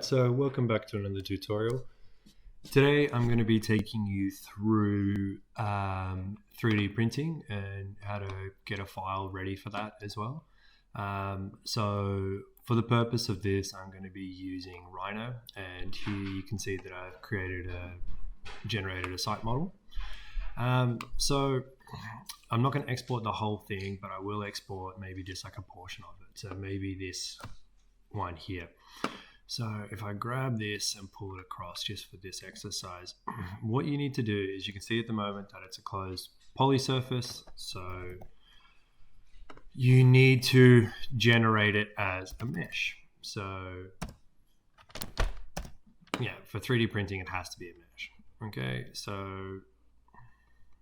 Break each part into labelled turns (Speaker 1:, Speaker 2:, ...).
Speaker 1: so welcome back to another tutorial. Today I'm going to be taking you through 3D printing and how to get a file ready for that as well. So for the purpose of this, I'm going to be using Rhino, and here you can see that I've generated a site model. So I'm not going to export the whole thing, but I will export maybe just like a portion of it. So maybe this one here. So if I grab this and pull it across just for this exercise, what you need to do is, you can see at the moment that it's a closed poly surface. So you need to generate it as a mesh. So yeah, for 3D printing, it has to be a mesh. Okay, so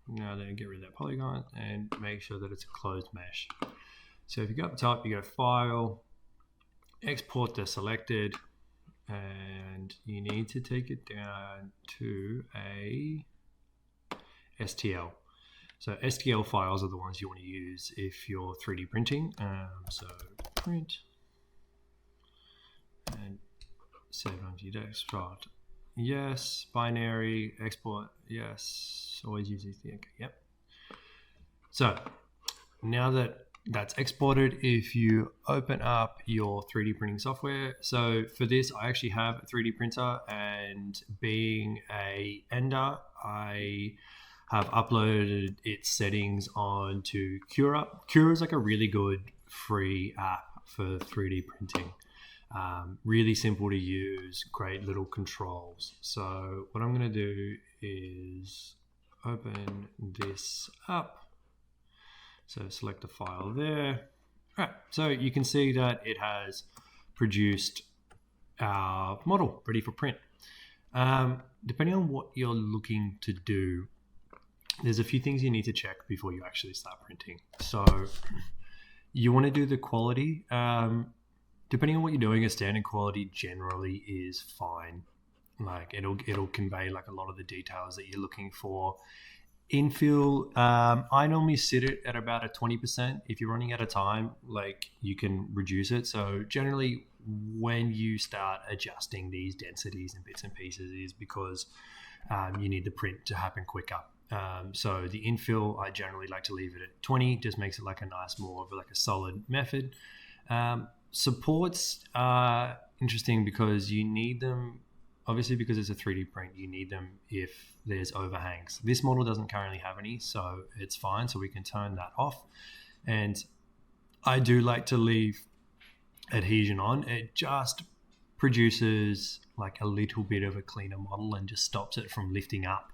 Speaker 1: now then get rid of that polygon and make sure that it's a closed mesh. So if you go up top, you go File, Export to Selected, and you need to take it down to a STL. So STL files are the ones you want to use if you're 3D printing. So print and save onto your desktop. Yes. Binary export. Yes. Always use these. Okay. Yep. So now that that's exported, if you open up your 3D printing software, so for this I actually have a 3D printer, and being a ender, I have uploaded its settings onto Cura. Cura is like a really good free app for 3D printing. Really simple to use, great little controls. So what I'm going to do is open this up. So select the file there. All right, so you can see that it has produced our model ready for print. Depending on what you're looking to do, there's a few things you need to check before you actually start printing. So you want to do the quality. Depending on what you're doing, a standard quality generally is fine. Like it'll convey like a lot of the details that you're looking for. Infill, I normally sit it at about a 20%. If you're running out of time, like you can reduce it. So generally when you start adjusting these densities and bits and pieces is because you need the print to happen quicker. So the infill, I generally like to leave it at 20, just makes it like a nice, more of like a solid method. Supports are interesting because you need them, obviously because it's a 3D print, you need them if there's overhangs. This model doesn't currently have any, so it's fine. So we can turn that off. And I do like to leave adhesion on. It just produces like a little bit of a cleaner model and just stops it from lifting up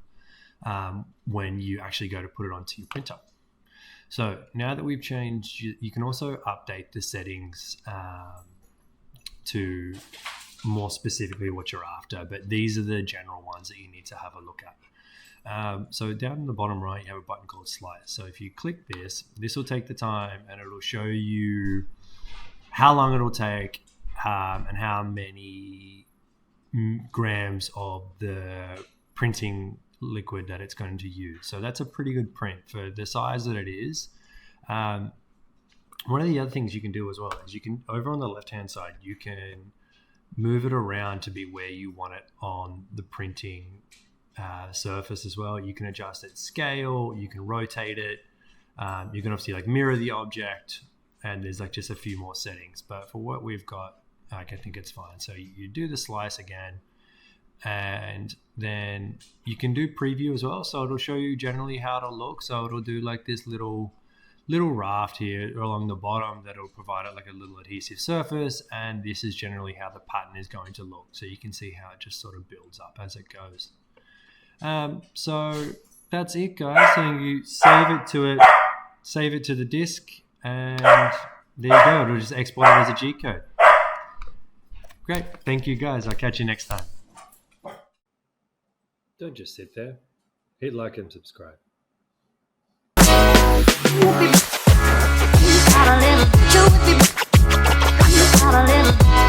Speaker 1: when you actually go to put it onto your printer. So now that we've changed, you can also update the settings to more specifically what you're after, but these are the general ones that you need to have a look at. So down in the bottom right, you have a button called Slice. So if you click this will take the time and it'll show you how long it'll take and how many grams of the printing liquid that it's going to use. So that's a pretty good print for the size that it is. One of the other things you can do as well is you can, over on the left hand side, you can move it around to be where you want it on the printing surface as well. You can adjust its scale, you can rotate it, you can obviously like mirror the object, and there's like just a few more settings. But for what we've got, I think it's fine. So you do the slice again, and then you can do preview as well. So it'll show you generally how it'll look. So it'll do like this little raft here along the bottom that'll provide it like a little adhesive surface, and this is generally how the pattern is going to look. So you can see how it just sort of builds up as it goes. So that's it, guys. So you save it to the disk, and there you go. It'll just export it as a G code. Great, thank you guys. I'll catch you next time. Don't just sit there. Hit like and subscribe.
Speaker 2: Got a little